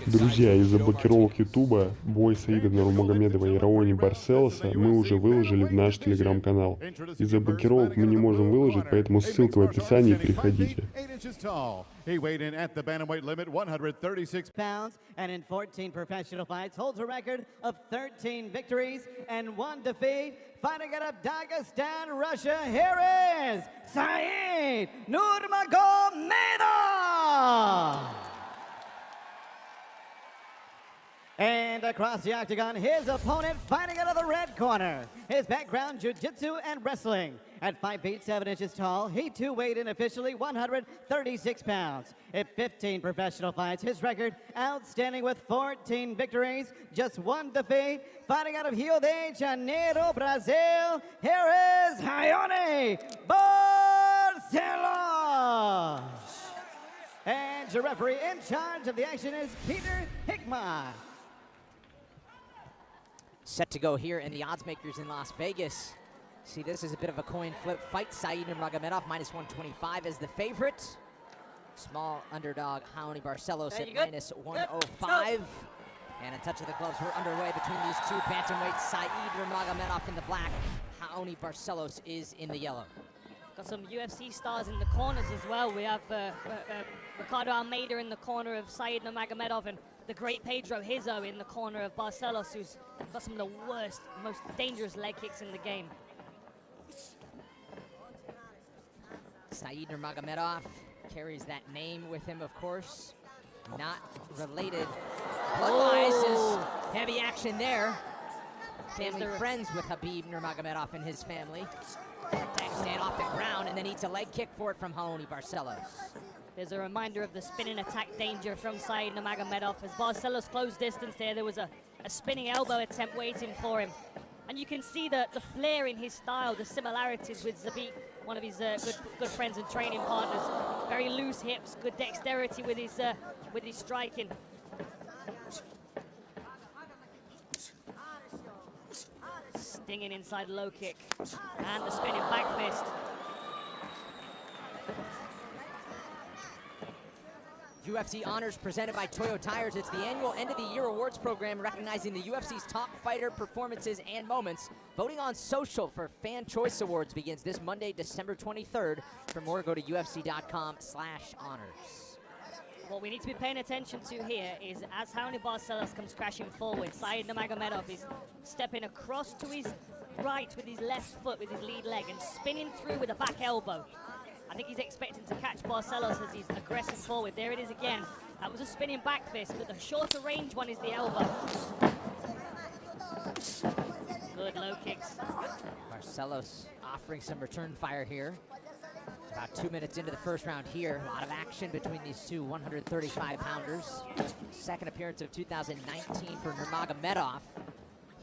Друзья, из-за блокировок Ютуба бой Саида Нурмагомедова и Раони Барселоса мы уже выложили в наш телеграм-канал. Из-за блокировок мы не можем выложить, поэтому ссылка в описании, переходите. He weighed in at the bantamweight limit, 136 pounds, and in 14 professional fights holds a record of 13 victories and 1 defeat. Fighting out of Dagestan, Russia, here is Sa'id Nurmagomedov! And across the octagon, his opponent fighting out of the red corner. His background, jiu-jitsu and wrestling. At 5 feet 7 inches tall, he too weighed in officially 136 pounds. In 15 professional fights, his record outstanding with 14 victories, just 1 defeat. Fighting out of Rio de Janeiro, Brazil, here is Raoni Barcelos. And your referee in charge of the action is Peter Hickman. Set to go here in the odds makers in Las Vegas. See, this is a bit of a coin flip fight. Sa'id Nurmagomedov minus 125 as the favorite. Small underdog Raoni Barcelos at minus 105. And a touch of the gloves were underway between these two bantamweights. Sa'id Nurmagomedov in the black. Raoni Barcelos is in the yellow. Got some UFC stars in the corners as well. We have Ricardo Almeida in the corner of Sa'id Nurmagomedov and the great Pedro Hizzo in the corner of Barcelos, who's got some of the worst, most dangerous leg kicks in the game. Sa'id Nurmagomedov carries that name with him, of course. Not related. Bloodwise is heavy action there. Family friends with Khabib Nurmagomedov and his family. Stand off the ground and then eats a leg kick for it from Raoni Barcelos. There's a reminder of the spinning attack danger from Sa'id Nurmagomedov. As Barcelos closed distance there was a spinning elbow attempt waiting for him. And you can see the flair in his style, the similarities with Zabit, one of his good friends and training partners. Very loose hips, good dexterity with his striking. Stinging inside low kick and the spinning back fist. UFC Honors presented by Toyo Tires. It's the annual end-of-the-year awards program recognizing the UFC's top fighter performances and moments. Voting on social for Fan Choice Awards begins this Monday, December 23rd. For more, go to UFC.com/honors. What we need to be paying attention to here is as Raoni Barcelos comes crashing forward, Sa'id Nurmagomedov is stepping across to his right with his left foot, with his lead leg, and spinning through with a back elbow. I think he's expecting to catch Barcelos as he's aggressive forward. There it is again. That was a spinning back fist, but the shorter range one is the elbow. Good low kicks. Barcelos offering some return fire here. About 2 minutes into the first round here. A lot of action between these two 135-pounders. Second appearance of 2019 for Nurmagomedov.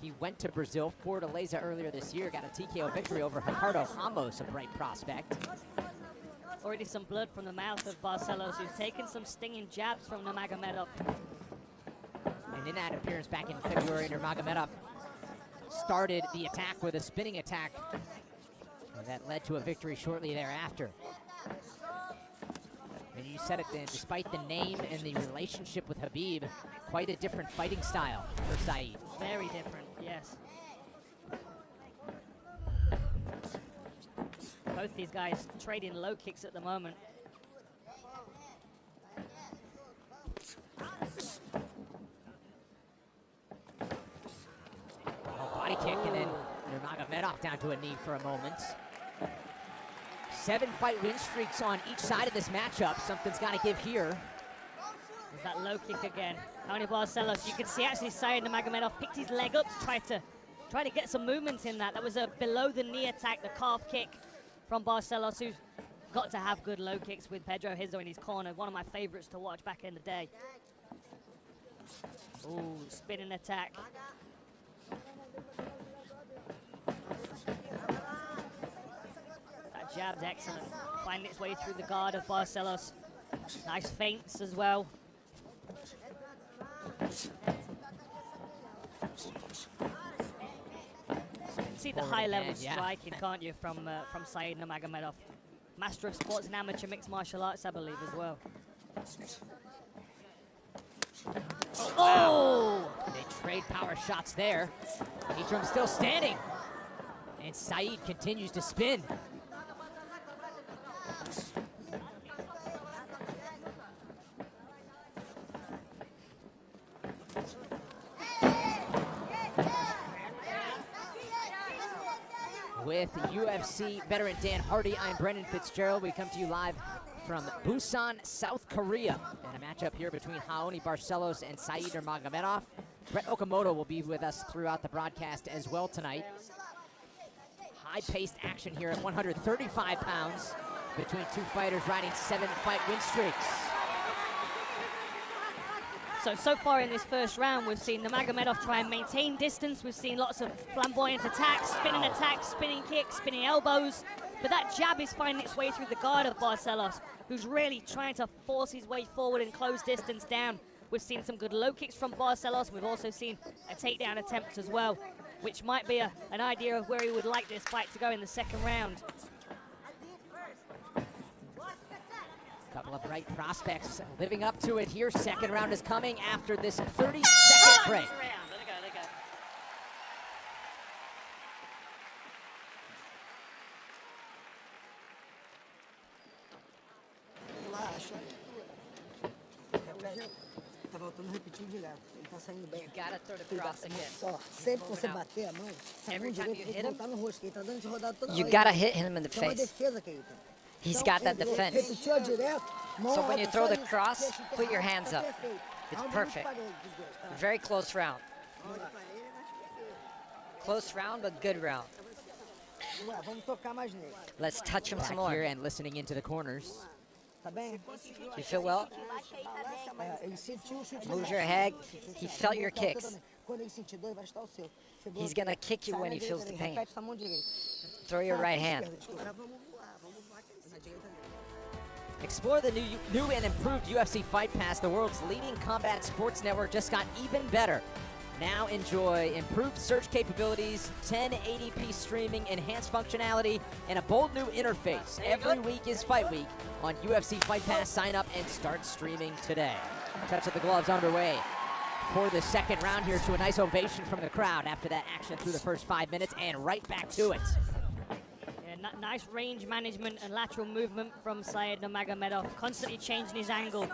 He went to Brazil, Fortaleza earlier this year, got a TKO victory over Ricardo Ramos, a bright prospect. Already some blood from the mouth of Barcelos, who's taken some stinging jabs from Nurmagomedov. And in that appearance back in February, Nurmagomedov started the attack with a spinning attack. And that led to a victory shortly thereafter. And you said it then, despite the name and the relationship with Khabib, quite a different fighting style for Sa'id. Very different, yes. Both these guys trading low kicks at the moment. Body kick and then Nurmagomedov down to a knee for a moment. 7 fight win streaks on each side of this matchup. Something's got to give here. There's that low kick again. Raoni Barcelos, you can see actually Sa'id Nurmagomedov picked his leg up to try to get some movement in that. That was a below the knee attack, the calf kick from Barcelos, who's got to have good low kicks with Pedro Hizzo in his corner. One of my favorites to watch back in the day. Ooh, spinning attack. That jab's excellent. Finding its way through the guard of Barcelos. Nice feints as well. See the high level striking, can't you, from Sa'id Nurmagomedov. Master of sports and amateur mixed martial arts, I believe, as well. power shots there. Mitram still standing. And Said continues to spin. With UFC veteran Dan Hardy, I'm Brendan Fitzgerald. We come to you live from Busan, South Korea. And a matchup here between Raoni Barcelos and Sa'id Nurmagomedov. Brett Okamoto will be with us throughout the broadcast as well tonight. High-paced action here at 135 pounds between two fighters riding 7-fight win streaks. So far in this first round, we've seen Nurmagomedov try and maintain distance. We've seen lots of flamboyant attacks, spinning kicks, spinning elbows. But that jab is finding its way through the guard of Barcelos, who's really trying to force his way forward and close distance down. We've seen some good low kicks from Barcelos. We've also seen a takedown attempt as well, which might be an idea of where he would like this fight to go in the second round. Couple of bright prospects living up to it here. Second round is coming after this 30-second break. You gotta throw the cross again. Every time you hit him, you gotta hit him in the face. He's got that defense. So when you throw the cross, put your hands up. It's perfect. Very close round. Close round, but good round. Let's touch him some more. Here and listening into the corners. You feel well? Move your head. He felt your kicks. He's gonna kick you when he feels the pain. Throw your right hand. Explore the new and improved UFC Fight Pass. The world's leading combat sports network just got even better. Now enjoy improved search capabilities, 1080p streaming, enhanced functionality, and a bold new interface. Every week is Fight Week on UFC Fight Pass. Sign up and start streaming today. Touch of the gloves underway for the second round here, to a nice ovation from the crowd after that action through the first 5 minutes, and right back to it. Nice range management and lateral movement from Sa'id Nurmagomedov, constantly changing his angle.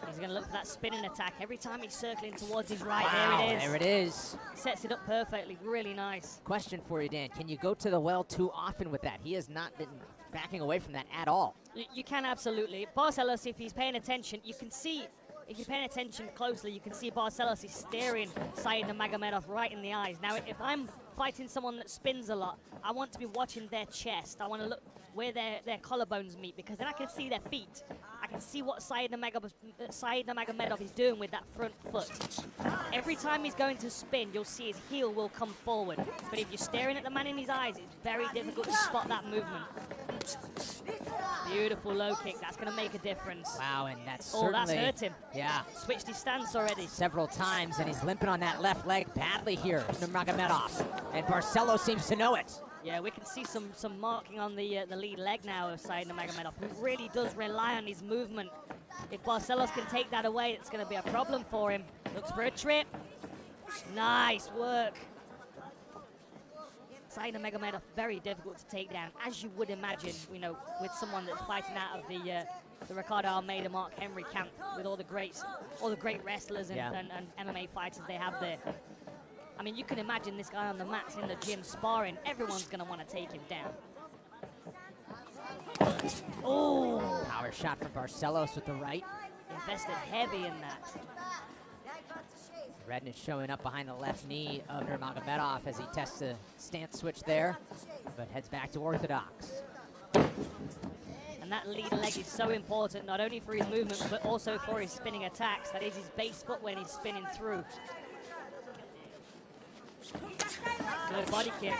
He's going to look for that spinning attack every time he's circling towards his right. Wow, there it is. There it is. Sets it up perfectly, really nice. Question for you, Dan. Can you go to the well too often with that? He has not been backing away from that at all. You can absolutely. Barcelos, if he's paying attention, you can see, if you're paying attention closely, you can see Barcelos is staring Sa'id Nurmagomedov right in the eyes. Now, if I'm fighting someone that spins a lot, I want to be watching their chest. I want to look where their collarbones meet, because then I can see their feet. I can see what Sa'id Nurmagomedov is doing with that front foot. Every time he's going to spin, you'll see his heel will come forward. But if you're staring at the man in his eyes, it's very difficult to spot that movement. Beautiful low kick. That's going to make a difference. Wow, and that's that's hurt him. Yeah. Switched his stance already. Several times, and he's limping on that left leg badly here, Nurmagomedov. And Barcelos seems to know it. Yeah, we can see some marking on the lead leg now of Sa'id Nurmagomedov, who really does rely on his movement. If Barcelos can take that away, it's going to be a problem for him. Looks for a trip. Nice work. Sa'id Nurmagomedov, very difficult to take down, as you would imagine, you know, with someone that's fighting out of the Ricardo Almeida, Mark Henry camp, with all the great wrestlers and MMA fighters they have there. I mean, you can imagine this guy on the mats in the gym sparring. Everyone's going to want to take him down. Oh! Power shot from Barcelos with the right. Invested heavy in that. Redness showing up behind the left knee of Nurmagomedov as he tests the stance switch there, but heads back to orthodox. And that lead leg is so important, not only for his movement, but also for his spinning attacks. That is his base foot when he's spinning through. Good body kick.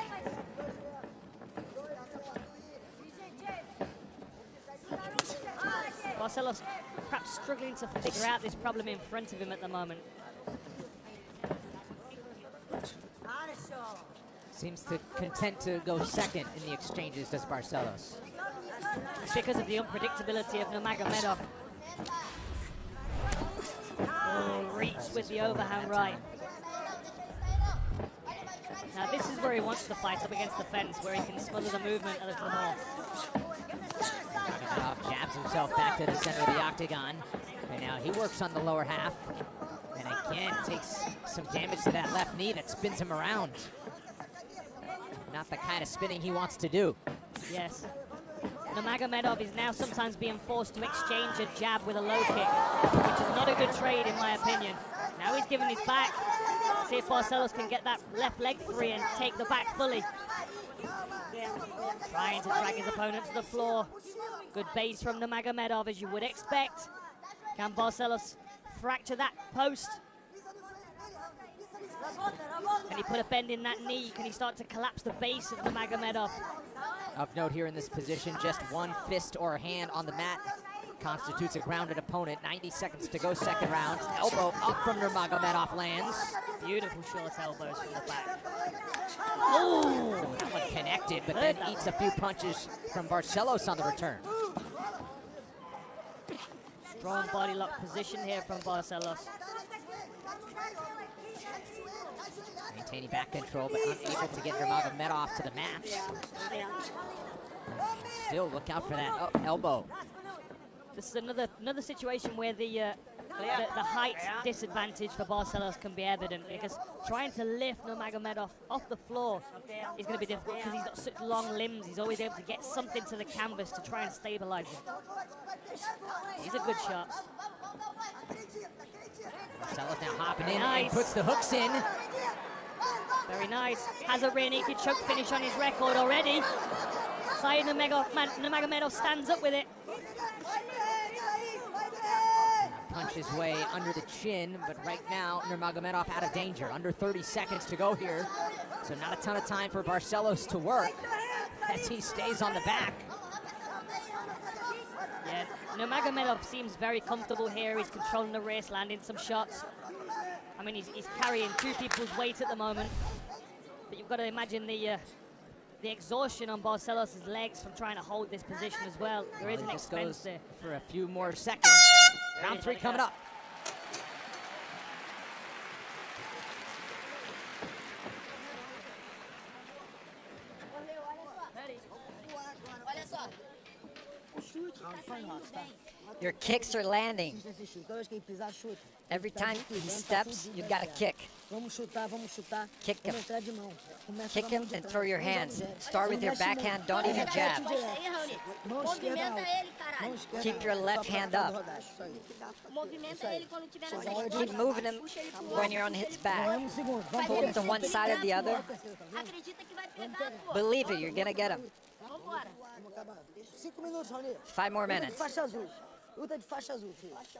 Barcelos perhaps struggling to figure out this problem in front of him at the moment. Seems to content to go second in the exchanges, does Barcelos. It's because of the unpredictability of Nurmagomedov. Oh, reach with the overhand right. Now this is where he wants to fight up against the fence, where he can smother the movement a little more. Nurmagomedov jabs himself back to the center of the octagon. And now he works on the lower half. And again, takes some damage to that left knee that spins him around. Not the kind of spinning he wants to do. Yes. Nurmagomedov is now sometimes being forced to exchange a jab with a low kick, which is not a good trade in my opinion. Now he's giving his back. See if Barcelos can get that left leg free and take the back fully. Trying to drag his opponent to the floor. Good base from Nurmagomedov, as you would expect. Can Barcelos fracture that post? Can he put a bend in that knee? Can he start to collapse the base of Nurmagomedov? Of note here in this position, just one fist or hand on the mat constitutes a grounded opponent. 90 seconds to go, second round. Elbow up from Nurmagomedov lands. Beautiful short elbows from the back. Oh, that one connected, but then eats a few punches from Barcelos on the return. Strong body lock position here from Barcelos. Maintaining back control, but unable to get Nurmagomedov to the mat. Still look out for that elbow. This is another situation where the height disadvantage for Barcelos can be evident, because trying to lift Nurmagomedov off the floor is going to be difficult because he's got such long limbs. He's always able to get something to the canvas to try and stabilize him. He's a good shot. Barcelos now hopping in Nice. and puts the hooks in. Very nice. Has a rear naked choke finish on his record already. Said Nurmagomedov stands up with it. Punch his way under the chin, but right now Nurmagomedov out of danger. Under 30 seconds to go here, so not a ton of time for Barcelos to work as he stays on the back. Yeah, Nurmagomedov seems very comfortable here. He's controlling the wrist, landing some shots. I mean, he's carrying two people's weight at the moment, but you've got to imagine the exhaustion on Barcelos' legs from trying to hold this position as well. There is an expense there. For a few more seconds. Round three coming up. Your kicks are landing. Every time he steps, you've got to kick. Kick him. Kick him and throw your hands. Start with your backhand, don't even jab. Keep your left hand up. Keep moving him when you're on his back. Pull him to one side or the other. Believe it, you're going to get him. 5 more minutes.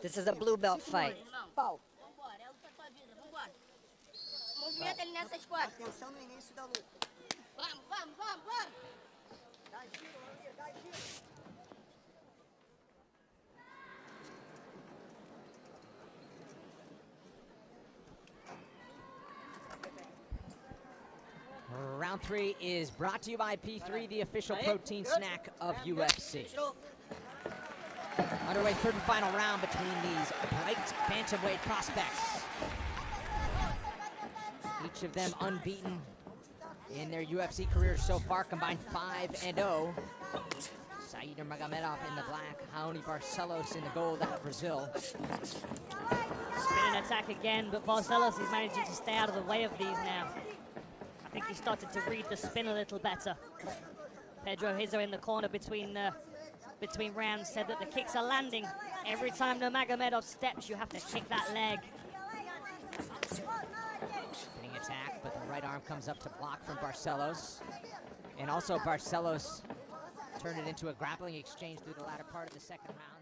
This is a blue belt fight. Round three is brought to you by P3, the official protein snack of UFC. Underway, third and final round between these bright bantamweight prospects. Each of them unbeaten in their UFC careers so far, combined 5-0. Said Nurmagomedov in the black, Raoni Barcelos in the gold out of Brazil. Spinning attack again, but Barcelos is managing to stay out of the way of these now. I think he started to read the spin a little better. Pedro Hizzo in the corner between rounds said that the kicks are landing. Every time Nurmagomedov steps, you have to kick that leg. Spinning attack, but the right arm comes up to block from Barcelos. And also Barcelos turned it into a grappling exchange through the latter part of the second round.